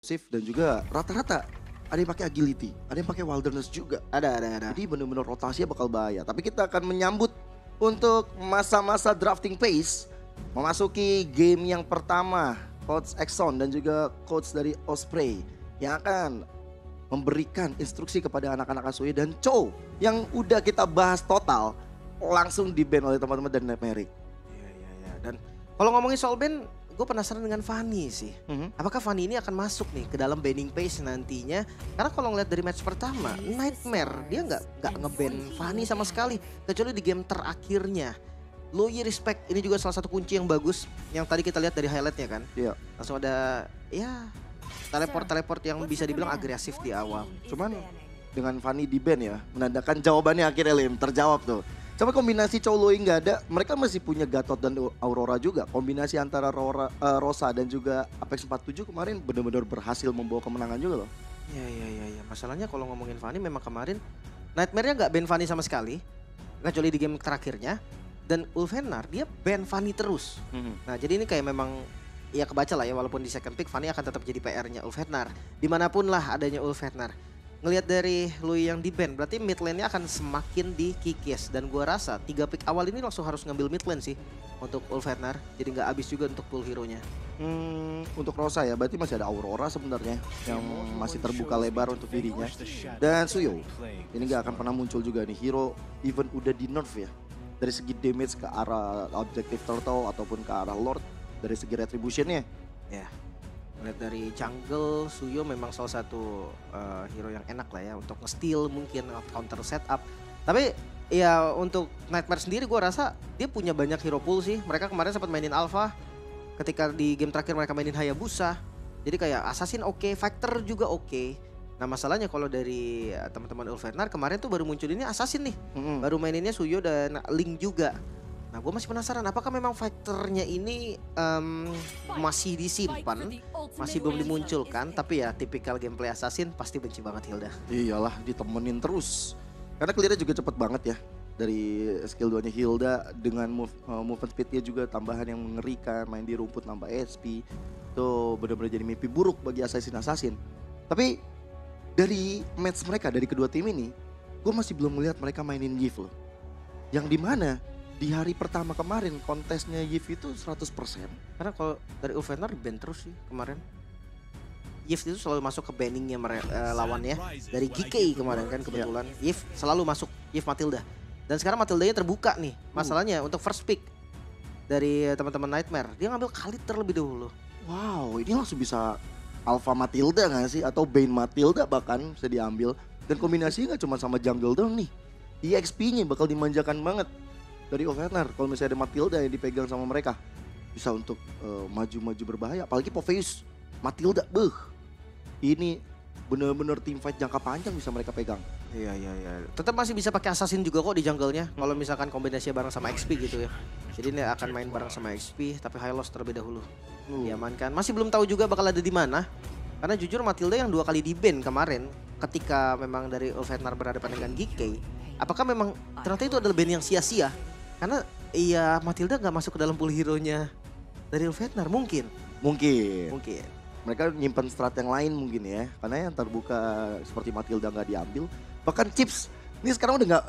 Shift dan juga rata-rata ada yang pakai agility, ada yang pakai wilderness juga. Ada. Jadi bener-bener rotasinya bakal bahaya. Tapi kita akan menyambut untuk masa-masa drafting phase, memasuki game yang pertama, Coach Exxon dan juga coach dari Osprey yang akan memberikan instruksi kepada anak-anak Asuye dan Chow yang udah kita bahas total langsung di-ban oleh teman-teman dari Nightmare. Iya. Dan kalau ngomongin soal ban, gue penasaran dengan Fanny sih. Apakah Fanny ini akan masuk nih ke dalam banning phase nantinya? Karena kalau ngeliat dari match pertama, Nightmare dia nggak nge-ban Fanny sama sekali, kecuali di game terakhirnya. Loyi respect, ini juga salah satu kunci yang bagus yang tadi kita lihat dari highlightnya kan. Iya. Langsung ada ya teleport yang bisa dibilang agresif di awal. Cuman dengan Fanny di-ban ya, menandakan jawabannya akhirnya Lim terjawab tuh. Coba kombinasi Chow Loi nggak ada, mereka masih punya Gatot dan Aurora juga. Kombinasi antara Rosa dan juga Apex 47 kemarin benar-benar berhasil membawa kemenangan juga loh. Iya. Masalahnya kalau ngomongin Fanny memang kemarin Nightmare-nya nggak ban Fanny sama sekali. Kecuali di game terakhirnya. Dan Ulfenar dia ban Fanny terus. Nah jadi ini kayak memang ya kebaca lah ya, walaupun di second pick Fanny akan tetap jadi PR-nya Ulfenar. Dimanapun lah adanya Ulfenar. Ngelihat dari Lui yang di ban berarti mid lane-nya akan semakin dikikis. Dan gua rasa 3 pick awal ini langsung harus ngambil mid lane sih untuk Ulfenar. Jadi nggak habis juga untuk pull hero-nya. Untuk Rosa ya, berarti masih ada Aurora sebenarnya yang masih terbuka lebar untuk dirinya. Dan Suyo, ini nggak akan pernah muncul juga nih. Hero even udah di nerf ya. Dari segi damage ke arah Objective Turtle ataupun ke arah Lord. Dari segi retribution-nya. Ya, lihat dari jungle, Suyo memang salah satu hero yang enak lah ya untuk nge-steal mungkin counter setup. Tapi ya untuk Nightmare sendiri gue rasa dia punya banyak hero pool sih. Mereka kemarin sempat mainin Alpha, ketika di game terakhir mereka mainin Hayabusa. Jadi kayak Assassin oke, Factor juga oke. Nah masalahnya kalau dari teman-teman Ulfenar kemarin tuh baru muncul ini Assassin nih. Baru maininnya Suyo dan Link juga. Nah gue masih penasaran apakah memang fighternya ini masih disimpan, masih belum dimunculkan. Tapi ya tipikal gameplay Assassin pasti benci banget Hilda. Iyalah ditemenin terus. Karena clear-nya juga cepet banget ya. Dari skill 2-nya Hilda dengan movement speed-nya juga tambahan yang mengerikan. Main di rumput nambah HP. Itu benar-benar jadi mimpi buruk bagi Assassin. Tapi dari match mereka, dari kedua tim ini, gue masih belum melihat mereka mainin Yif loh. Yang dimana di hari pertama kemarin kontesnya Yif itu 100%. Karena kalau dari Ulfenar ban terus sih kemarin. Yif itu selalu masuk ke banningnya lawannya. Dari GK kemarin kan kebetulan. Yif selalu masuk, Yif Matilda. Dan sekarang Matildanya terbuka nih. Masalahnya untuk first pick dari teman-teman Nightmare. Dia ngambil Khalid terlebih dahulu. Wow, ini langsung bisa Alpha Matilda gak sih? Atau Bane Matilda bahkan bisa diambil. Dan kombinasinya gak cuma sama jungle doang nih. EXP-nya bakal dimanjakan banget dari Ulfenar. Kalau misalnya ada Matilda yang dipegang sama mereka. Bisa untuk maju-maju berbahaya. Apalagi Popheus, Matilda, ini bener-bener team fight jangka panjang bisa mereka pegang. Iya. Tetap masih bisa pakai Assassin juga kok di jungle-nya. Kalau misalkan kombinasinya bareng sama XP gitu ya. Jadi ini akan main bareng sama XP tapi high loss terlebih dahulu. Diamankan. Masih belum tahu juga bakal ada di mana. Karena jujur Matilda yang 2 kali di-ban kemarin ketika memang dari Ulfenar berhadapan dengan GK. Apakah memang ternyata itu adalah ban yang sia-sia? Karena iya Matilda nggak masuk ke dalam pool hero-nya dari Ulfenar mungkin. Mereka nyimpen strat yang lain mungkin ya. Karena yang terbuka seperti Matilda nggak diambil. Bahkan Chips ini sekarang udah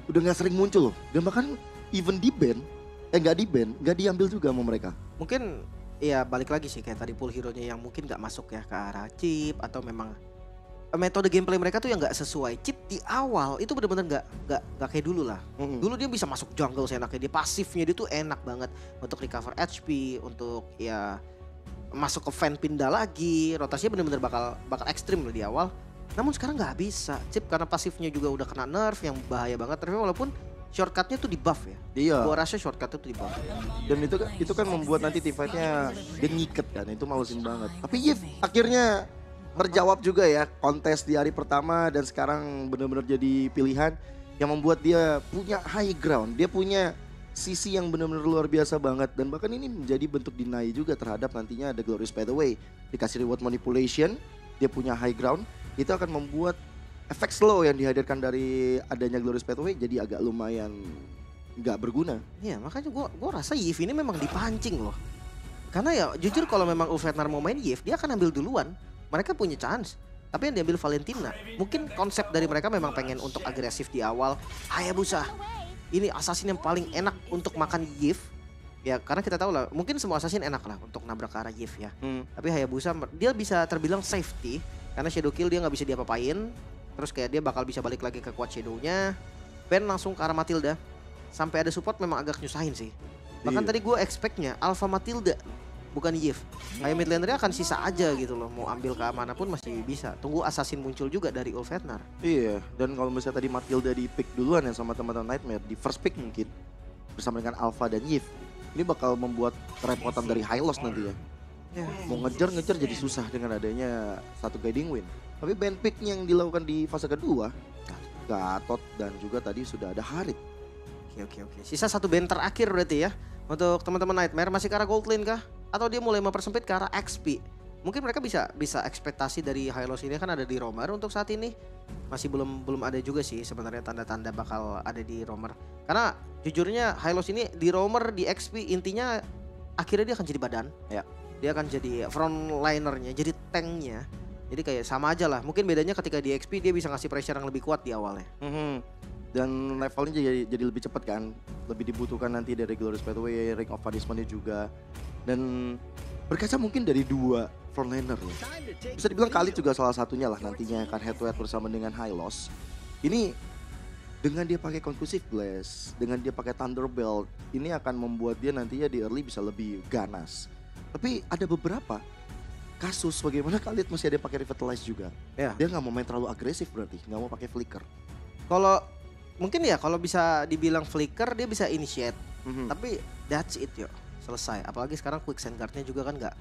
nggak sering muncul loh. Dan bahkan even di-ban, nggak diambil juga sama mereka. Mungkin ya balik lagi sih kayak tadi pool hero-nya yang mungkin nggak masuk ya ke arah chip atau memang metode gameplay mereka tuh yang nggak sesuai. Chip di awal itu benar-benar nggak kayak dulu lah. Dulu dia bisa masuk jungle seenaknya, dia pasifnya dia tuh enak banget untuk recover HP, untuk ya masuk ke fan pindah lagi, rotasinya benar-benar bakal ekstrim loh di awal. Namun sekarang nggak bisa. Chip karena pasifnya juga udah kena nerf yang bahaya banget. Tapi walaupun shortcutnya tuh di buff ya. Iya. Gua rasa shortcutnya tuh di buff. Dan itu kan membuat nanti team fight-nya dia ngiket kan. Itu malesin banget. Tapi Yif akhirnya terjawab juga ya kontes di hari pertama. Dan sekarang benar-benar jadi pilihan yang membuat dia punya high ground. Dia punya sisi yang benar-benar luar biasa banget. Dan bahkan ini menjadi bentuk deny juga terhadap nantinya ada Glorious Pathway. Dikasih reward manipulation, dia punya high ground. Itu akan membuat efek slow yang dihadirkan dari adanya Glorious Pathway jadi agak lumayan nggak berguna. Iya makanya gua rasa Yif ini memang dipancing loh. Karena ya jujur kalau memang Ulfwenar mau main Yves, dia akan ambil duluan. Mereka punya chance. Tapi yang diambil Valentina. Mungkin konsep dari mereka memang pengen untuk agresif di awal. Hayabusa. Ini assassin yang paling enak untuk makan Yves. Ya karena kita tahu lah, mungkin semua assassin enak lah untuk nabrak ke arah Yves ya. Tapi Hayabusa dia bisa terbilang safety. Karena shadow kill dia nggak bisa diapa-apain. Terus kayak dia bakal bisa balik lagi ke quad shadow-nya. Ben langsung ke arah Matilda. Sampai ada support memang agak nyusahin sih. Bahkan tadi gue expect-nya Alpha Matilda bukan Yves. Kayak mid laner akan sisa aja gitu loh. Mau ambil ke mana pun masih bisa. Tunggu assassin muncul juga dari Ulfwenar. Iya, dan kalau misalnya tadi Matilda di pick duluan ya sama teman-teman Nightmare, di first pick mungkin bersama dengan Alpha dan Yves, ini bakal membuat kerepotan dari High Loss nanti ya. Mau ngejar jadi susah dengan adanya satu guiding win. Tapi band pick yang dilakukan di fase kedua, Gatot dan juga tadi sudah ada Harit. Oke. Sisa satu band terakhir berarti ya. Untuk teman-teman Nightmare masih ke arah gold lane kah? Atau dia mulai mempersempit ke arah XP? Mungkin mereka bisa ekspektasi dari High Loss ini kan ada di Roamer untuk saat ini. Masih belum ada juga sih sebenarnya tanda-tanda bakal ada di Roamer. Karena jujurnya High Loss ini di Roamer di XP intinya akhirnya dia akan jadi badan. Ya. Dia akan jadi frontlinernya, jadi tanknya. Jadi kayak sama aja lah. Mungkin bedanya ketika di XP dia bisa ngasih pressure yang lebih kuat di awalnya. Dan levelnya jadi lebih cepat kan. Lebih dibutuhkan nanti dari Glorious Pathway, Ring of Punishment juga. Dan berkaca mungkin dari dua frontliner nih. Bisa dibilang Khalid juga salah satunya lah nantinya akan head to head bersama dengan High Loss. Ini dengan dia pakai Conclusive Blast, dengan dia pakai Thunderbelt, ini akan membuat dia nantinya di early bisa lebih ganas. Tapi ada beberapa kasus bagaimana Khalid masih ada yang pakai Revitalize juga. Ya. Dia nggak mau main terlalu agresif berarti, nggak mau pakai Flicker. Kalau mungkin ya kalau bisa dibilang Flicker dia bisa initiate. Tapi that's it yuk. Selesai. Apalagi sekarang Quicksand Guard-nya juga kan nggak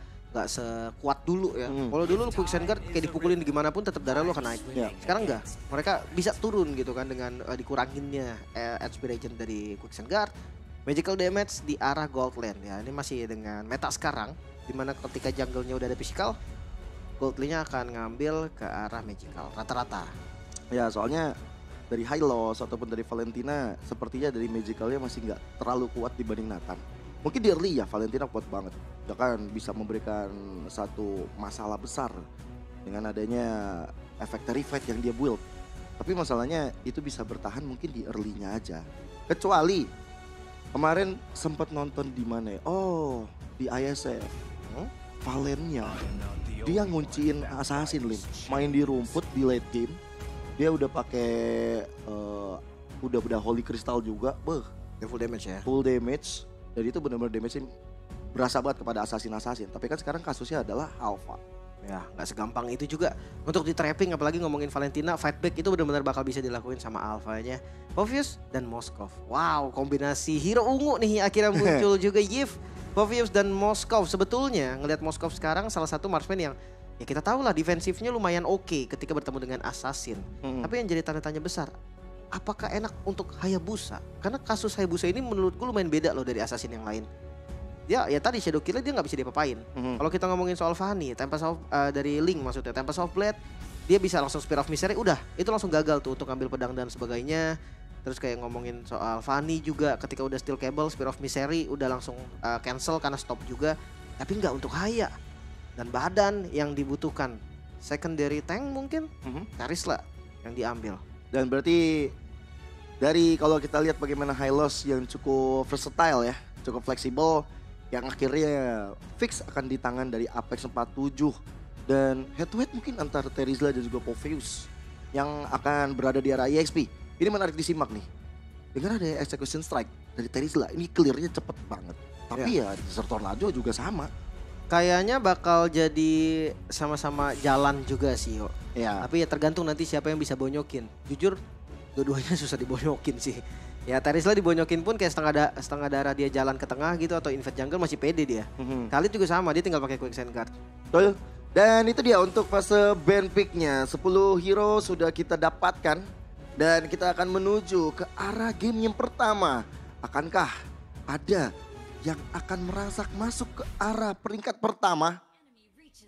sekuat dulu ya. Kalau dulu lu Quicksand Guard kayak dipukulin gimana pun tetap darah lu akan naik. Sekarang enggak. Mereka bisa turun gitu kan dengan dikuranginnya HP regen dari Quicksand Guard. Magical damage di arah gold lane ya. Ini masih dengan meta sekarang dimana ketika jungle-nya udah ada physical, gold lane-nya akan ngambil ke arah magical rata-rata. Ya soalnya dari High Loss ataupun dari Valentina sepertinya dari magicalnya masih nggak terlalu kuat dibanding Nathan. Mungkin di early ya Valentina kuat banget. Dia kan bisa memberikan satu masalah besar dengan adanya efek Terrified yang dia build. Tapi masalahnya itu bisa bertahan mungkin di early-nya aja. Kecuali kemarin sempat nonton di mana ya? Oh, di ISF. Valennya dia ngunciin assassin Lin. Main di rumput di late game. Dia udah pakai udah Holy Crystal juga. Full damage ya. Full damage. Dan itu benar-benar damage berasa banget kepada assassin. Tapi kan sekarang kasusnya adalah Alpha. Ya nggak segampang itu juga untuk di trapping, apalagi ngomongin Valentina, fight back itu benar-benar bakal bisa dilakuin sama Alpha-nya Phoveus dan Moskov. Wow, kombinasi hero ungu nih akhirnya muncul juga Yves, Phoveus dan Moskov. Sebetulnya ngelihat Moskov sekarang salah satu marksman yang ya kita tahu lah defensifnya lumayan oke ketika bertemu dengan assassin. Tapi yang jadi tanda tanya besar, apakah enak untuk Hayabusa? Karena kasus Hayabusa ini menurutku lumayan beda loh dari assassin yang lain. Ya tadi shadow killer dia nggak bisa diapa-apain. Kalau kita ngomongin soal Fanny, Tempest of dari Link maksudnya, Tempest of Blade, dia bisa langsung Spear of Misery, udah itu langsung gagal tuh untuk ngambil pedang dan sebagainya. Terus kayak ngomongin soal Fanny juga, ketika udah Steel Cable, Spear of Misery udah langsung cancel karena stop juga. Tapi nggak untuk Haya dan badan yang dibutuhkan. Secondary tank mungkin, Karisla yang diambil. Dan berarti dari kalau kita lihat bagaimana High Loss yang cukup versatile ya, cukup fleksibel, yang akhirnya fix akan di tangan dari Apex 47 dan head to head mungkin antara Terizla dan juga Phoveus yang akan berada di arah EXP. Ini menarik disimak nih. Dengan ada execution strike dari Terizla, ini clearnya cepet banget. Tapi ya Desert Tornado juga sama. Kayaknya bakal jadi sama-sama jalan juga sih yo. Ya. Tapi ya tergantung nanti siapa yang bisa bonyokin. Jujur dua-duanya susah dibonyokin sih. Ya Terizla dibonyokin pun kayak setengah darah dia jalan ke tengah gitu atau invade jungle masih pede dia. Khalid juga sama, dia tinggal pakai Quicksand Guard. Betul. Dan itu dia untuk fase band pick-nya. 10 hero sudah kita dapatkan dan kita akan menuju ke arah game yang pertama. Akankah ada yang akan merasak masuk ke arah peringkat pertama?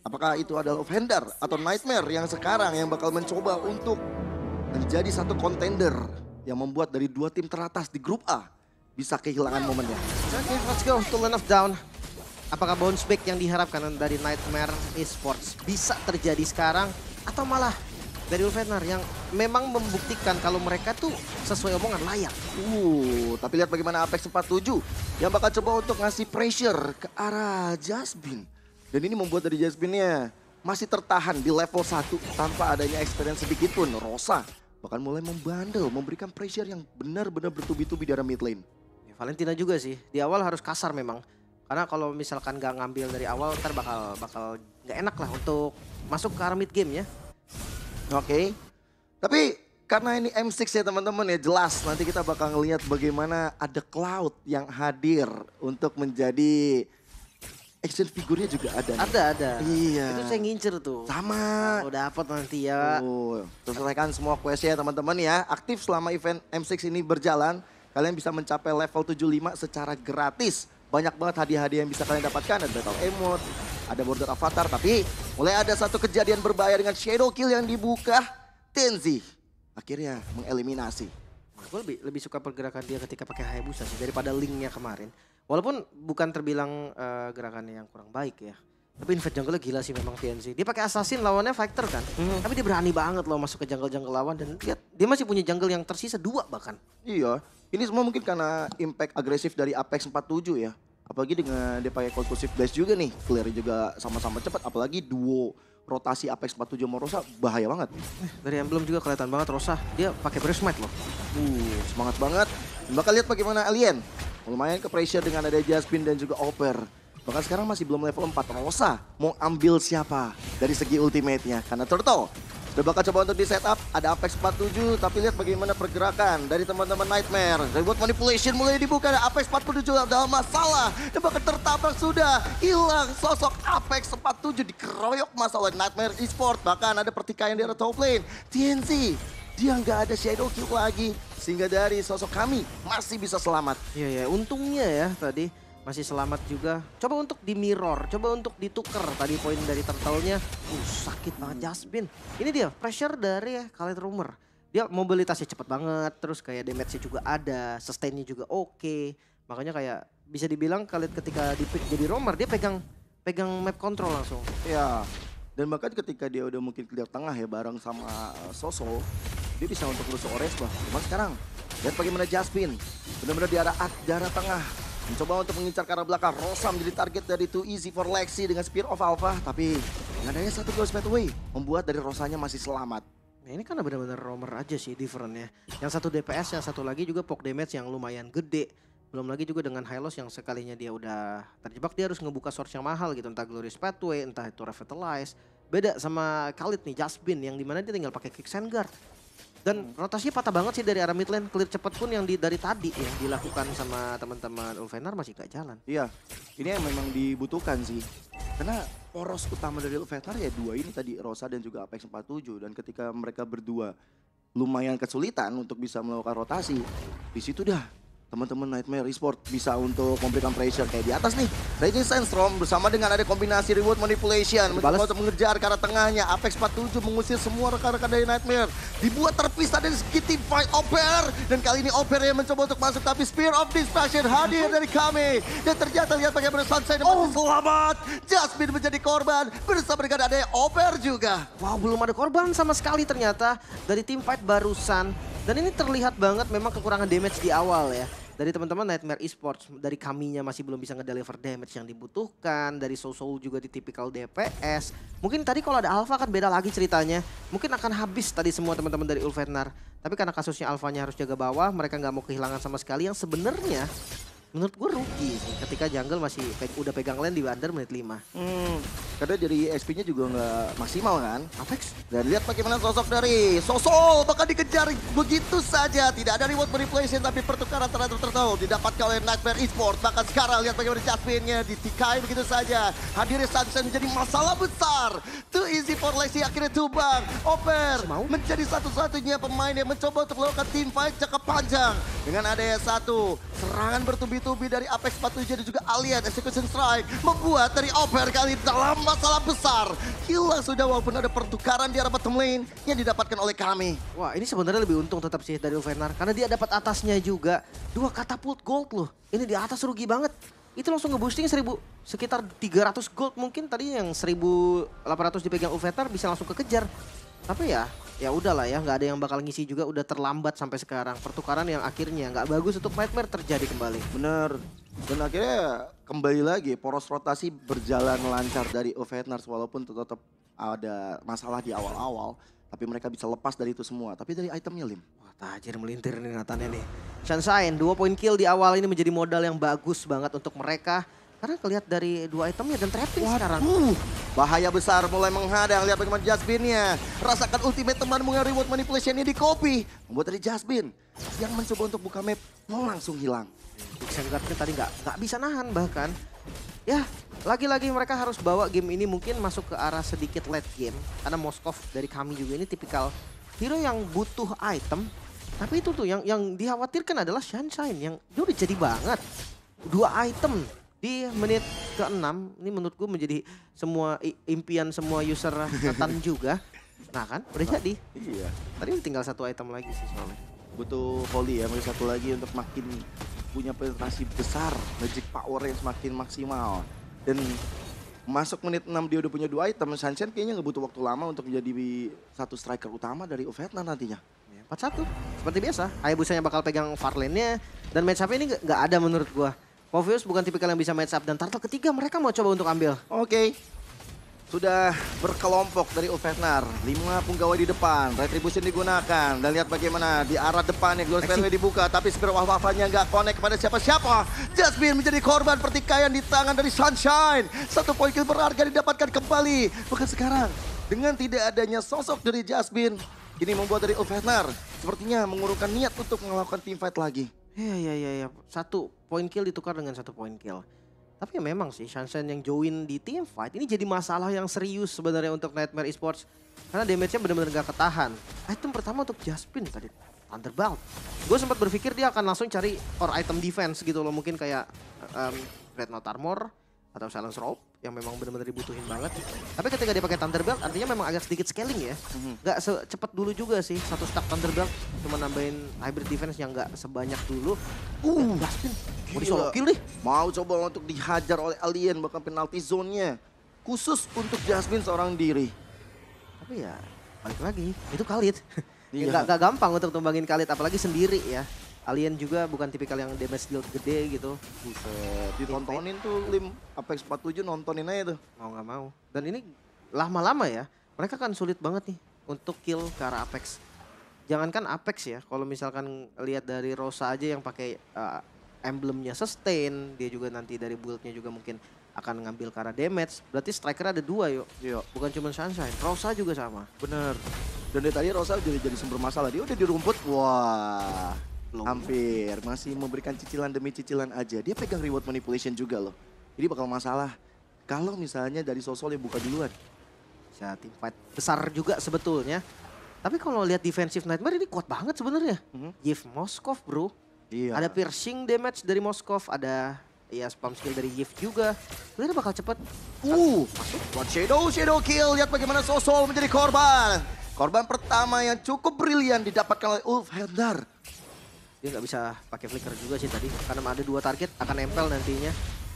Apakah itu adalah Offender atau Nightmare yang sekarang yang bakal mencoba untuk menjadi satu contender yang membuat dari dua tim teratas di grup A bisa kehilangan momennya. Oke, let's go to Land of Down. Apakah bounce back yang diharapkan dari Nightmare Esports bisa terjadi sekarang atau malah dari Ulfenar yang memang membuktikan kalau mereka tuh sesuai omongan layak. Tapi lihat bagaimana Apex 47 yang bakal coba untuk ngasih pressure ke arah Jasmine. Dan ini membuat dari Jasmine-nya masih tertahan di level 1 tanpa adanya experience sedikit pun. Rosa bahkan mulai membandel, memberikan pressure yang benar-benar bertubi-tubi di arah mid lane. Ya, Valentina juga sih, di awal harus kasar memang. Karena kalau misalkan gak ngambil dari awal ntar bakal gak enak lah untuk masuk ke arah mid game ya. Oke. Tapi karena ini M6 ya teman-teman ya, jelas nanti kita bakal ngelihat bagaimana ada Cloud yang hadir untuk menjadi action figurnya juga ada. Ada. Iya. Itu saya ngincer tuh. Sama. Udah dapat nanti ya. Selesaikan semua quest ya teman-teman ya. Aktif selama event M6 ini berjalan. Kalian bisa mencapai level 75 secara gratis. Banyak banget hadiah-hadiah yang bisa kalian dapatkan. Ada battle emote, ada border avatar. Tapi mulai ada satu kejadian berbahaya dengan shadow kill yang dibuka. Tenzi akhirnya mengeliminasi. Gue lebih suka pergerakan dia ketika pakai Hayabusa sih daripada Link-nya kemarin. Walaupun bukan terbilang gerakannya yang kurang baik ya. Tapi invade jungle gila sih memang TNC. Dia pakai assassin lawannya fighter kan. Tapi dia berani banget loh masuk ke jungle-jungle lawan. Dan lihat dia masih punya jungle yang tersisa 2 bahkan. Iya. Ini semua mungkin karena impact agresif dari Apex 47 ya. Apalagi dengan dia pakai conclusive blast juga nih. Clear juga sama-sama cepat. Apalagi duo rotasi Apex 47 sama Rosa bahaya banget. Dari emblem juga kelihatan banget Rosa. Dia pakai breast smite loh. Semangat banget. Dan bakal lihat bagaimana Alien. Lumayan ke pressure dengan ada Jasmine dan juga Oper. Bahkan sekarang masih belum level 4. Rosa mau ambil siapa dari segi ultimate-nya. Karena Turtle udah bakal coba untuk di setup. Ada Apex 47 tapi lihat bagaimana pergerakan dari teman-teman Nightmare. Reward manipulation mulai dibuka. Apex 47 ada masalah. Dan bahkan tertabrak sudah. Hilang sosok Apex 47 dikeroyok masalah Nightmare Esports. Bahkan ada pertikaian di arah top lane. TNC dia nggak ada shadow kill lagi. Sehingga dari sosok kami masih bisa selamat. Iya, untungnya ya tadi masih selamat juga. Coba untuk di mirror, coba untuk ditukar tadi poin dari turtle-nya. Sakit banget Jasmine. Ini dia pressure dari Khaled Rumor. Dia mobilitasnya cepat banget, terus kayak damage-nya juga ada, sustain-nya juga oke. Makanya kayak bisa dibilang Khaled ketika di pick jadi Roamer dia pegang map control langsung. Ya. Dan bahkan ketika dia udah mungkin clear tengah ya bareng sama Soso, dia bisa untuk nusuk Ores bah. Cuma sekarang lihat bagaimana Jasmine benar-benar di arah tengah. Mencoba untuk mengincar ke arah belakang. Rosa menjadi target dari Too Easy for Lexi dengan Spear of Alpha. Tapi dengan adanya satu Ghost Away membuat dari Rosanya masih selamat. Nah, ini kan benar-benar roamer aja sih differentnya. Yang satu DPS, yang satu lagi juga poke damage yang lumayan gede. Belum lagi juga dengan high loss yang sekalinya dia udah terjebak dia harus ngebuka source yang mahal gitu. Entah Glorious Pathway, entah itu Revitalize. Beda sama Khalid nih, Jasmine yang dimana dia tinggal pakai Quicksand Guard. Dan rotasinya patah banget sih dari arah mid lane. Clear cepet pun yang dari tadi yang dilakukan sama teman-teman Ulfenar masih gak jalan. Iya, ini yang memang dibutuhkan sih. Karena poros utama dari Ulfenar ya dua ini tadi, Rosa dan juga Apex 47. Dan ketika mereka berdua lumayan kesulitan untuk bisa melakukan rotasi, di situ dah teman-teman Nightmare Esports bisa untuk memberikan pressure kayak di atas nih. Raging Sandstorm bersama dengan ada kombinasi reward manipulation mencoba untuk mengejar ke arah tengahnya. Apex 47 mengusir semua rekan-rekan dari Nightmare. Dibuat terpisah dari segi team fight Oper. Dan kali ini Oper yang mencoba untuk masuk tapi Spear of Distraction hadir dari kami. Dan ternyata lihat bagaimana Sunshine masih selamat. Jasmine menjadi korban bersama dengan ada Oper juga. Wow, belum ada korban sama sekali ternyata dari team fight barusan. Dan ini terlihat banget memang kekurangan damage di awal ya. Dari teman-teman Nightmare Esports, dari kaminya masih belum bisa ngedeliver damage yang dibutuhkan. Dari Soul juga di tipikal DPS. Mungkin tadi kalau ada Alpha kan beda lagi ceritanya. Mungkin akan habis tadi semua teman-teman dari Ulfenar. Tapi karena kasusnya Alphanya harus jaga bawah, mereka nggak mau kehilangan sama sekali. Yang sebenarnya menurut gue rugi sih ketika jungle masih udah pegang lane di under menit 5. Karena dari SP-nya juga nggak maksimal kan, Apex. Dan lihat bagaimana sosok dari Soso bakal dikejar begitu saja. Tidak ada reward manipulation tapi pertukaran terhadap turtle didapatkan oleh Nightmare Esports. Bahkan sekarang lihat bagaimana Jasmine-nya ditikai begitu saja. Hadirnya Sunshine menjadi masalah besar. Too Easy for Lexi akhirnya tumbang. Oper menjadi satu-satunya pemain yang mencoba untuk melakukan team fight jangka panjang. Dengan adanya satu serangan bertubi-tubi dari Apex 47 dan juga Alien Execution Strike membuat dari Oper kali dalam masalah besar. Hilang sudah walaupun ada pertukaran di arah bottom lane yang didapatkan oleh kami. Wah, ini sebenarnya lebih untung tetap sih dari Ulfenar karena dia dapat atasnya juga 2 katapult gold loh. Ini di atas rugi banget. itu langsung nge-boosting sekitar 300 gold mungkin. Tadi yang 1.800 dipegang Ulfetar bisa langsung kekejar. Tapi ya udahlah ya, nggak ada yang bakal ngisi juga, udah terlambat sampai sekarang. Pertukaran yang akhirnya nggak bagus untuk Nightmare terjadi kembali. Bener. Dan akhirnya kembali lagi poros rotasi berjalan lancar dari Ulfetar walaupun tetap ada masalah di awal-awal. Tapi mereka bisa lepas dari itu semua. Tapi dari itemnya Lim. Wah, tajir melintir nih Nathannya nih. Sunshine 2 poin kill di awal ini menjadi modal yang bagus banget untuk mereka. Karena kelihat dari 2 itemnya dan trapping sekarang. Bahaya besar mulai menghadang. Lihat bagaimana Jasmine-nya. Rasakan ultimate teman dengan reward manipulation-nya di copy. Membuat dari Jasmine yang mencoba untuk buka map langsung hilang. Xenguard-nya tadi nggak bisa nahan bahkan. Ya, lagi-lagi mereka harus bawa game ini mungkin masuk ke arah sedikit late game. Karena Moskov dari kami juga ini tipikal hero yang butuh item. Tapi itu tuh yang dikhawatirkan adalah Sunshine yang dia udah jadi banget. 2 item di menit ke-6. Ini menurut gue menjadi semua impian semua user Nathan juga. Nah kan, udah jadi. Iya. Tadi tinggal 1 item lagi sih soalnya. Butuh volley ya, masih 1 lagi untuk makin punya penetrasi besar. Magic power yang semakin maksimal. Dan masuk menit 6 dia udah punya 2 item. Sunshine kayaknya nggak butuh waktu lama untuk menjadi 1 striker utama dari Ulfetar nantinya. 4-1, seperti biasa. Hayabusanya bakal pegang far lane-nya. Dan match up ini nggak ada menurut gua. Povius bukan tipikal yang bisa match up. Dan turtle ketiga mereka mau coba untuk ambil. Oke. Sudah berkelompok dari Ulfetar. 5 pegawai di depan. Retribution digunakan. Dan lihat bagaimana di arah depannya. Glorious Fairway dibuka. Tapi Spirit of Alpha-nya nggak connect kepada siapa-siapa. Jasmine menjadi korban pertikaian di tangan dari Sunshine. 1 poin kill berharga didapatkan kembali. Bahkan sekarang dengan tidak adanya sosok dari Jasmine. Ini membuat dari Ulfetar sepertinya mengurungkan niat untuk melakukan teamfight lagi. Iya. 1 poin kill ditukar dengan 1 poin kill. Tapi ya memang sih Sunshine yang join di teamfight ini jadi masalah yang serius sebenarnya untuk Nightmare Esports. Karena damage-nya benar-benar gak ketahan. Item pertama untuk Jasmine tadi, Thunderbolt. Gue sempat berpikir dia akan langsung cari item defense gitu loh. Mungkin kayak Dreadnought Armor atau Silence Rope yang memang benar-benar dibutuhin banget. Tapi ketika dia pakai Thunderbelt artinya memang agak sedikit scaling ya. Gak secepat dulu juga sih. 1 stack Thunderbelt cuma nambahin hybrid defense yang gak sebanyak dulu. Jasmine mau di solo kill nih. Mau coba untuk dihajar oleh Alien bahkan penalty zone-nya. Khusus untuk Jasmine seorang diri. Tapi ya balik lagi itu Khalid. Iya. Gak gampang untuk tumbangin Khalid apalagi sendiri ya. Alien juga bukan tipikal yang damage deal gede gitu. Buset, ditontonin tuh Lim Apex 47 nontonin aja tuh. Mau nggak mau. Dan ini lama-lama ya, mereka kan sulit banget nih untuk kill ke arah Apex. Jangankan Apex ya, kalau misalkan lihat dari Rosa aja yang pakai emblemnya sustain, dia juga nanti dari build-nya juga mungkin akan ngambil ke arah damage. Berarti striker ada 2 yuk. Iya. Bukan cuma Sunshine, Rosa juga sama. Bener. Dan dari tadi Rosa jadi sumber masalah. Dia udah di rumput, wah. Belum. Hampir, masih memberikan cicilan demi cicilan aja. Dia pegang reward manipulation juga loh. Jadi bakal masalah kalau misalnya dari Sosol yang buka duluan. Bisa teamfight besar juga sebetulnya. Tapi kalau lihat defensive Nightmare ini kuat banget sebenarnya. Yves Moskov bro. Iya. Ada piercing damage dari Moskov, ada ya spam skill dari Yves juga. Sebenarnya bakal cepet. Masuk. Buat Shadow kill. Lihat bagaimana Sosol menjadi korban. Korban pertama yang cukup brilian didapatkan oleh Ulfetar. Dia nggak bisa pakai flicker juga sih tadi. Karena ada 2 target akan nempel nantinya.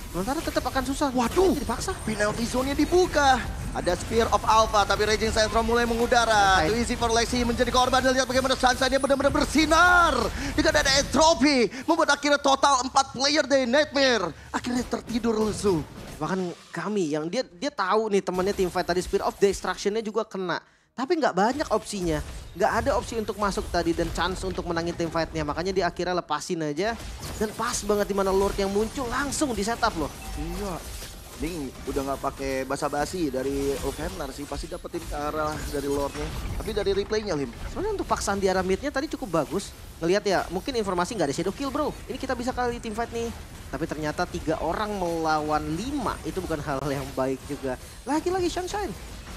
Sementara tetap akan susah. Waduh, dipaksa. Penalty zone-nya dibuka. Ada Spear of Alpha, tapi Raging Central mulai mengudara. Too easy for Lexi menjadi korban. Dan lihat bagaimana Sunshine-nya benar-benar bersinar. Dengan ada entropy, membuat akhirnya total 4 player dari Nightmare akhirnya tertidur lesu. Bahkan kami yang dia tahu nih temannya teamfight tadi Spear of Destruction-nya juga kena. Tapi nggak banyak opsinya. Nggak ada opsi untuk masuk tadi dan chance untuk menangin team fight-nya. Makanya dia akhirnya lepasin aja. Dan pas banget di mana Lord yang muncul langsung di setup loh. Iya. Ini udah nggak pakai basa-basi dari Ulfetar sih. Pasti dapetin ke arah dari Lordnya. Tapi dari replaynya Lim. Sebenarnya untuk paksaan di arah mid-nya tadi cukup bagus. Ngelihat ya mungkin informasi nggak ada shadow kill bro. Ini kita bisa kali team fight nih. Tapi ternyata 3 orang melawan 5. Itu bukan hal yang baik juga. Lagi-lagi Sunshine.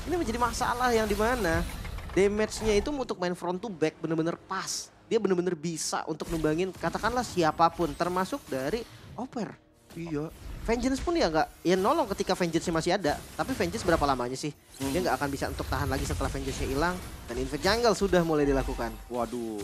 Ini menjadi masalah yang dimana damage-nya itu untuk main front to back bener-bener pas. Dia bener-bener bisa untuk numbangin katakanlah siapapun termasuk dari Oper. Iya. Vengeance pun ya nggak, ya nolong ketika Vengeance-nya masih ada. Tapi Vengeance berapa lamanya sih? Dia nggak akan bisa untuk tahan lagi setelah Vengeance-nya hilang. Dan Invade Jungle sudah mulai dilakukan. Waduh.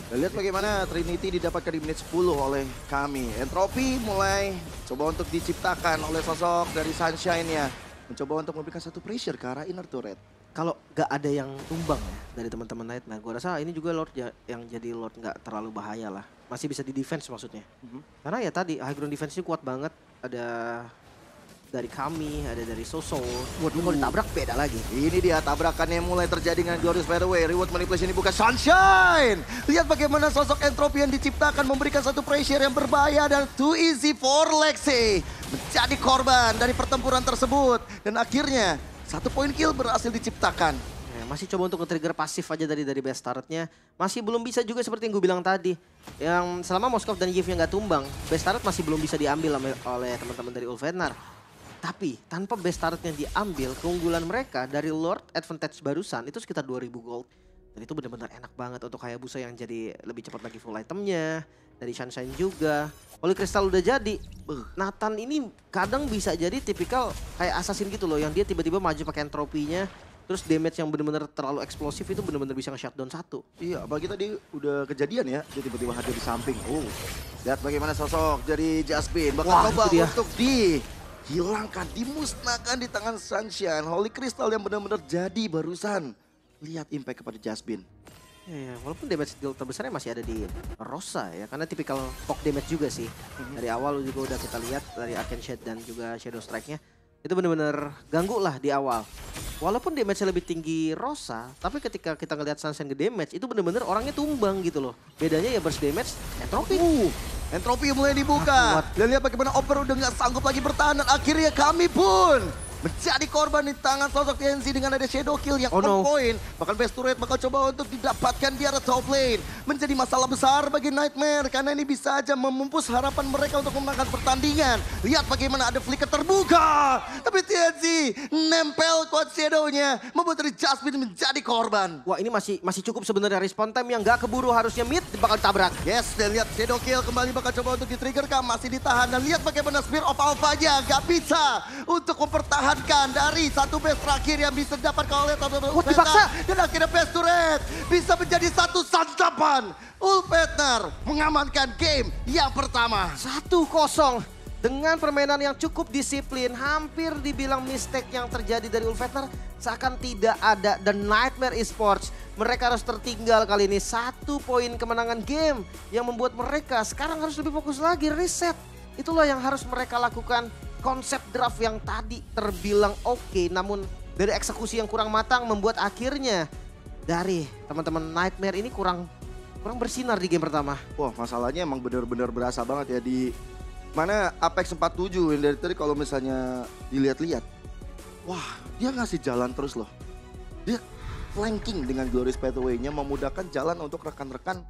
Dan lihat bagaimana Trinity didapatkan di menit 10 oleh kami. Entropi mulai coba untuk diciptakan oleh sosok dari Sunshine ya. Mencoba untuk memberikan satu pressure ke arah inner turret. Kalau nggak ada yang tumbang ya dari teman-teman Nightmare, gue rasa ini juga Lord yang jadi Lord nggak terlalu bahaya lah. Masih bisa di defense maksudnya. Karena ya tadi high ground defense-nya kuat banget. Ada dari kami, ada dari Soso. Waduh, kalau ditabrak beda lagi. Ini dia tabrakannya mulai terjadi dengan Glorious Fairway. Reward manipulation dibuka Sunshine. Lihat bagaimana sosok Entropi yang diciptakan memberikan satu pressure yang berbahaya dan too easy for Lexi. Menjadi korban dari pertempuran tersebut. Dan akhirnya 1 poin kill berhasil diciptakan. Masih coba untuk nge-trigger pasif aja dari best turret-nya. Masih belum bisa juga seperti yang gue bilang tadi. Yang selama Moskov dan Yves-nya nggak tumbang, best turret masih belum bisa diambil oleh teman-teman dari Ulfenar. Tapi tanpa best turret yang diambil, keunggulan mereka dari Lord advantage barusan itu sekitar 2000 gold. Dan itu benar-benar enak banget untuk Hayabusa yang jadi lebih cepat lagi full itemnya. Dari Sunshine juga. Holy Crystal udah jadi. Nathan ini kadang bisa jadi tipikal kayak assassin gitu loh. Yang dia tiba-tiba maju pakai entropinya. Terus damage yang benar-benar terlalu eksplosif itu benar-benar bisa nge-shutdown satu. Iya, apalagi tadi udah kejadian ya. Dia tiba-tiba hadir di samping. Lihat bagaimana sosok dari Jasmine. Bakal coba untuk dihilangkan, dimusnahkan di tangan Sunshine. Holy Crystal yang benar-benar jadi barusan. Lihat impact kepada Jasmine. Ya, walaupun damage deal terbesarnya masih ada di Rosa ya. Karena tipikal poke damage juga sih. Dari awal juga udah kita lihat dari Arcane Shade dan juga Shadow Strike-nya. Itu benar-benar ganggu lah di awal. Walaupun damage-nya lebih tinggi Rosa, tapi ketika kita ngelihat Sunshine nge-damage, itu benar-benar orangnya tumbang gitu loh. Bedanya ya burst damage, Entropi. Entropi mulai dibuka. Dan lihat bagaimana Oper udah nggak sanggup lagi bertahan. Dan akhirnya kami pun menjadi korban di tangan sosok TNC dengan ada Shadow Kill yang on point. Bahkan best turret bakal coba untuk didapatkan di arah top lane. Menjadi masalah besar bagi Nightmare. Karena ini bisa aja memupus harapan mereka untuk memenangkan pertandingan. Lihat bagaimana ada flicker terbuka. Tapi TNC nempel kuat Shadow-nya. Membuat dari Jasmine menjadi korban. Wah, ini masih cukup sebenarnya respawn time yang gak keburu, harusnya mid bakal tabrak. Yes, dan lihat Shadow Kill kembali bakal coba untuk di-trigger kan. Masih ditahan. Dan lihat bagaimana Spear of Alpha-nya gak bisa untuk mempertahankan dari satu base terakhir yang bisa didapatkan oleh Ulfenar. Dan akhirnya base turret bisa menjadi satu santapan. Ulfenar mengamankan game yang pertama. 1-0 dengan permainan yang cukup disiplin. Hampir dibilang mistake yang terjadi dari Ulfenar. Seakan tidak ada The Nightmare Esports. Mereka harus tertinggal kali ini. 1 poin kemenangan game yang membuat mereka sekarang harus lebih fokus lagi, reset. Itulah yang harus mereka lakukan. Konsep draft yang tadi terbilang oke, namun dari eksekusi yang kurang matang membuat akhirnya dari teman-teman Nightmare ini kurang bersinar di game pertama. Wah, masalahnya emang benar-benar berasa banget ya di mana Apex 47 yang dari tadi kalau misalnya dilihat-lihat. Wah, dia ngasih jalan terus loh. Dia flanking dengan Glorious Pathway-nya memudahkan jalan untuk rekan-rekan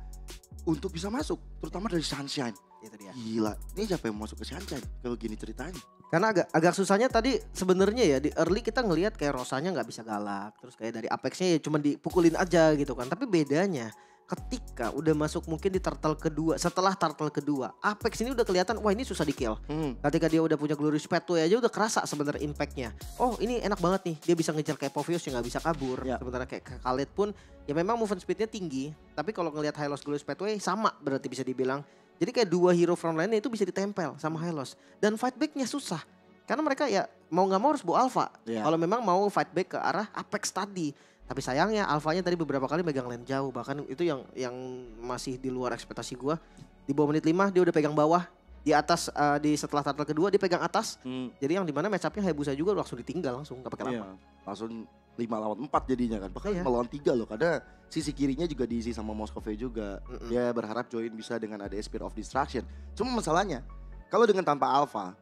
untuk bisa masuk, terutama dari Sunshine. Itu dia. Gila, ini siapa yang masuk ke Sunshine kalau gini ceritanya? Karena agak susahnya tadi sebenarnya ya di early kita ngelihat kayak Rosanya nggak bisa galak, terus kayak dari Apex-nya ya cuma dipukulin aja gitu kan. Tapi bedanya ketika udah masuk mungkin di turtle kedua, setelah turtle kedua, Apex ini udah kelihatan wah ini susah di kill. Ketika dia udah punya Glorious Pathway aja udah kerasa sebenarnya impactnya. Oh ini enak banget nih, dia bisa ngejar kayak Povius yang nggak bisa kabur. Sementara kayak Khaled pun ya memang movement speednya tinggi, tapi kalau ngelihat Hylos Glorious Pathway sama berarti bisa dibilang. Jadi kayak dua hero frontline itu bisa ditempel sama Hylos. Dan fight back-nya susah. Karena mereka ya mau gak mau harus bawa Alpha. Kalau memang mau fight back ke arah Apex tadi. Tapi sayangnya Alphanya tadi beberapa kali megang lane jauh. Bahkan itu yang masih di luar ekspektasi gue. Di bawah menit 5 dia udah pegang bawah. Di atas di setelah turtle kedua dia pegang atas. Jadi yang dimana match up-nya Hayabusa juga langsung ditinggal langsung gak pakai lama. Langsung 5 lawan 4 jadinya kan. Bahkan 5 lawan 3 loh. Karena sisi kirinya juga diisi sama Moskove juga. Dia berharap join bisa dengan ada Spear of Distraction. Cuma masalahnya kalau dengan tanpa Alpha,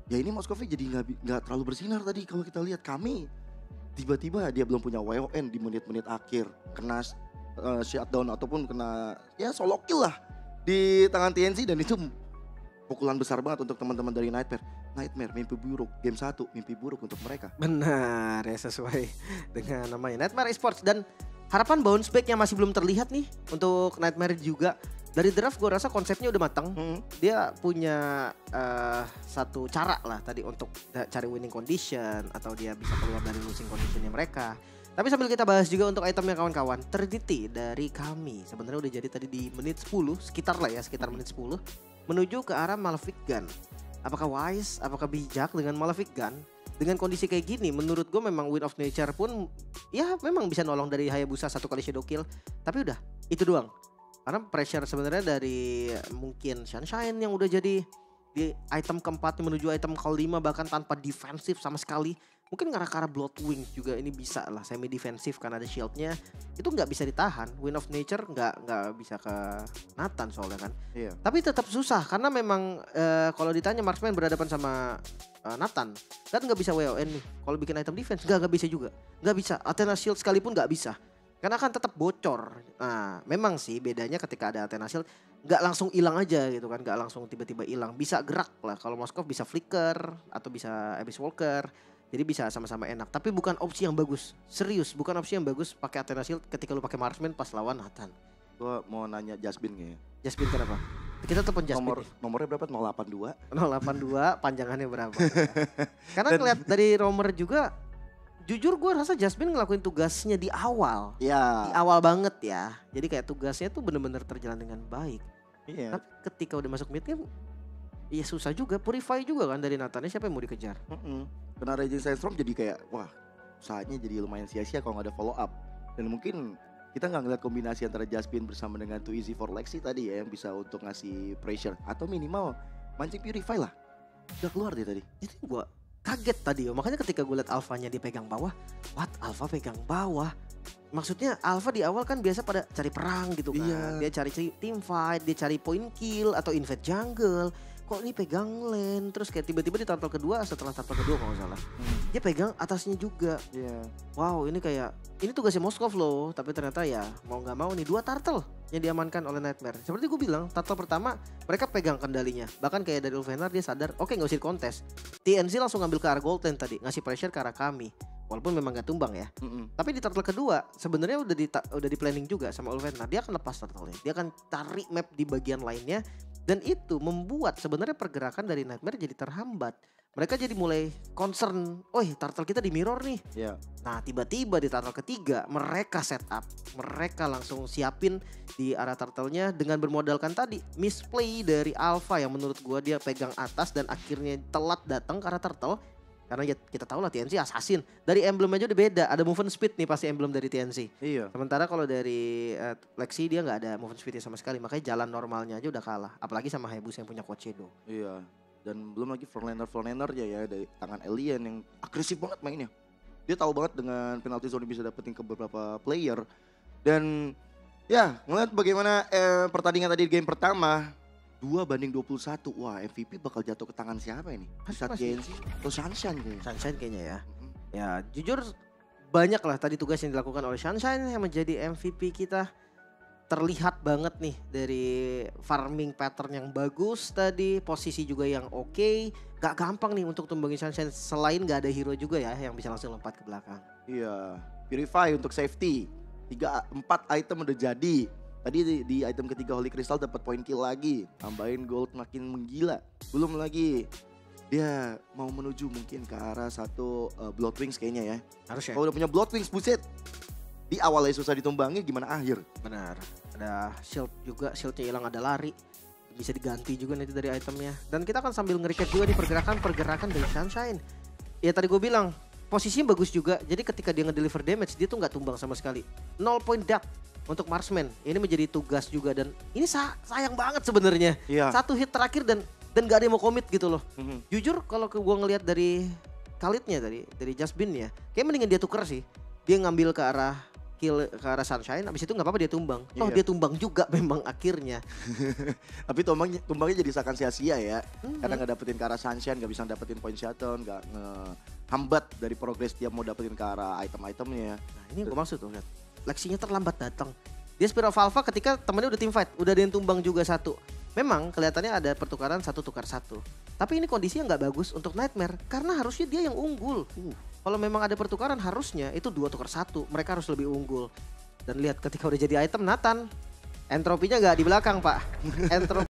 ya ini Moskove jadi nggak terlalu bersinar tadi kalau kita lihat. Kami tiba-tiba dia belum punya WON di menit-menit akhir. Kena shutdown ataupun kena ya solo kill lah di tangan TNC. Dan itu pukulan besar banget untuk teman-teman dari Nightmare, mimpi buruk. Game 1, mimpi buruk untuk mereka. Benar, ya sesuai dengan namanya Nightmare Esports. Dan harapan bounce back yang masih belum terlihat nih untuk Nightmare juga. Dari draft gue rasa konsepnya udah matang. Dia punya satu cara lah tadi untuk cari winning condition. Atau dia bisa keluar dari losing conditionnya mereka. Tapi sambil kita bahas juga untuk itemnya kawan-kawan. Trinity dari kami sebenarnya udah jadi tadi di menit 10, sekitar menit 10 menuju ke arah Malefic Gun. Apakah wise, apakah bijak dengan Malefic Gun? Dengan kondisi kayak gini menurut gue memang Wind of Nature pun ya memang bisa nolong dari Hayabusa 1 kali shadow kill. Tapi udah itu doang. Karena pressure sebenarnya dari mungkin Sunshine yang udah jadi di item keempat menuju item kelima bahkan tanpa defensif sama sekali. Mungkin karena Bloodwing juga ini bisa lah semi defensif karena ada shieldnya. Itu nggak bisa ditahan. Wind of Nature nggak bisa ke Nathan soalnya kan. Iya. Tapi tetap susah karena memang kalau ditanya marksman berhadapan sama Nathan kan nggak bisa WON nih. Kalau bikin item defense nggak bisa juga. Nggak bisa. Athena Shield sekalipun nggak bisa. Karena kan tetap bocor. Nah, memang sih bedanya ketika ada Athena Shield nggak langsung hilang aja gitu kan, nggak langsung tiba-tiba hilang. Bisa gerak lah. Kalau Moskov bisa flicker atau bisa Abyss Walker. Jadi bisa sama-sama enak. Tapi bukan opsi yang bagus. Serius, bukan opsi yang bagus pakai Athena Shield ketika lu pakai marksman pas lawan Nathan. Gua mau nanya Jasmine kayaknya. Jasmine kenapa? Kita telepon Jasmine. Nomornya berapa? 082. 082 panjangannya berapa? Karena ngeliat dari romer juga. Jujur gue rasa Jasmine ngelakuin tugasnya di awal. Iya. Di awal banget ya. Jadi kayak tugasnya tuh bener-bener terjalan dengan baik. Iya. Tapi ketika udah masuk mid game, ya susah juga. Purify juga kan dari Nathan. Siapa yang mau dikejar? Karena Raging Sandstorm jadi kayak wah saatnya jadi lumayan sia-sia kalau nggak ada follow up. Dan mungkin kita nggak ngeliat kombinasi antara Jasmine bersama dengan Too Easy for Lexi tadi ya yang bisa untuk ngasih pressure atau minimal mancing Purify lah. Udah keluar dia tadi. Itu gue kaget tadi ya. Makanya ketika gue liat Alphanya dia pegang bawah, what? Alpha pegang bawah? Maksudnya Alpha di awal kan biasa pada cari perang gitu kan. Iya. Dia cari team fight, dia cari point kill atau invade jungle. Kok ini pegang lane, terus kayak tiba-tiba di turtle kedua setelah turtle kedua kalau nggak salah. Dia pegang atasnya juga. Iya. Wow, ini tugasnya Moskov loh. Tapi ternyata ya mau nggak mau nih 2 turtle yang diamankan oleh Nightmare. Seperti gue bilang, turtle pertama mereka pegang kendalinya. Bahkan kayak dari Ulfenar dia sadar, oke nggak usah dikontes. TNC langsung ngambil ke arah gold lane tadi, ngasih pressure ke arah kami. Walaupun memang gak tumbang ya. Tapi di turtle kedua sebenarnya udah di planning juga sama Ulfenar. Dia akan lepas turtle-nya. Dia akan cari map di bagian lainnya. Dan itu membuat sebenarnya pergerakan dari Nightmare jadi terhambat. Mereka jadi mulai concern, turtle kita di mirror nih. Iya. Nah tiba-tiba di turtle ketiga mereka setup. Mereka langsung siapin di arah turtle-nya dengan bermodalkan tadi misplay dari Alpha yang menurut gua dia pegang atas dan akhirnya telat datang ke arah turtle. Karena ya kita tahu lah TNC assassin. Dari emblem aja udah beda. Ada movement speed nih pasti emblem dari TNC. Iya. Sementara kalau dari Lexi dia nggak ada movement speednya sama sekali. Makanya jalan normalnya aja udah kalah. Apalagi sama Hayabusa yang punya Quad Shadow. Iya. Dan belum lagi frontliner ya dari tangan Alien yang agresif banget mainnya. Dia tahu banget dengan penalti zone bisa dapetin ke beberapa player. Dan ya ngeliat bagaimana pertandingan tadi di game pertama 2-21. Wah MVP bakal jatuh ke tangan siapa ini? Bisa TNC atau Sunshine kayaknya. Sunshine kayaknya ya. Ya jujur banyak lah tadi tugas yang dilakukan oleh Sunshine yang menjadi MVP kita. Terlihat banget nih dari farming pattern yang bagus tadi. Posisi juga yang oke. Gak gampang nih untuk tumbangin Sunshine. Selain gak ada hero juga ya yang bisa langsung lompat ke belakang. Iya. Purify untuk safety. 4 item udah jadi. Tadi di item ketiga Holy Crystal dapat point kill lagi, tambahin gold makin menggila. Belum lagi dia mau menuju mungkin ke arah satu Bloodwings kayaknya ya. Harus ya. Kalau udah punya Bloodwings buset. Di awalnya susah ditumbangi gimana akhir? Benar. Ada shield juga, shieldnya hilang ada lari. Bisa diganti juga nanti dari itemnya. Dan kita akan sambil nge-recap juga di pergerakan dari Sunshine. Ya tadi gue bilang posisinya bagus juga. Jadi ketika dia nge-deliver damage dia tuh nggak tumbang sama sekali. 0 point death. Untuk marksman ini menjadi tugas juga dan ini sayang banget sebenarnya. Iya. 1 hit terakhir dan gak ada yang mau komit gitu loh. Jujur kalau gue ngelihat dari Khalidnya tadi dari Jasmine ya, kayak mendingan dia tuker sih. Dia ngambil ke arah kill ke arah Sunshine, abis itu nggak apa-apa dia tumbang. Toh dia tumbang juga memang akhirnya. Tapi tumbangnya jadi seakan sia-sia ya. Karena nggak dapetin ke arah Sunshine, nggak bisa dapetin point shuttle, nggak ngehambat dari progres dia mau dapetin ke arah item-itemnya. Nah ini gue maksud tuh lihat. Lexinya terlambat datang. Dia Spirit of Alpha ketika temennya udah team fight, udah ada yang tumbang juga 1. Memang kelihatannya ada pertukaran 1 tukar 1. Tapi ini kondisinya nggak bagus untuk Nightmare karena harusnya dia yang unggul. Kalau memang ada pertukaran harusnya itu 2 tukar 1. Mereka harus lebih unggul. Dan lihat ketika udah jadi item Nathan, entropinya nggak di belakang pak.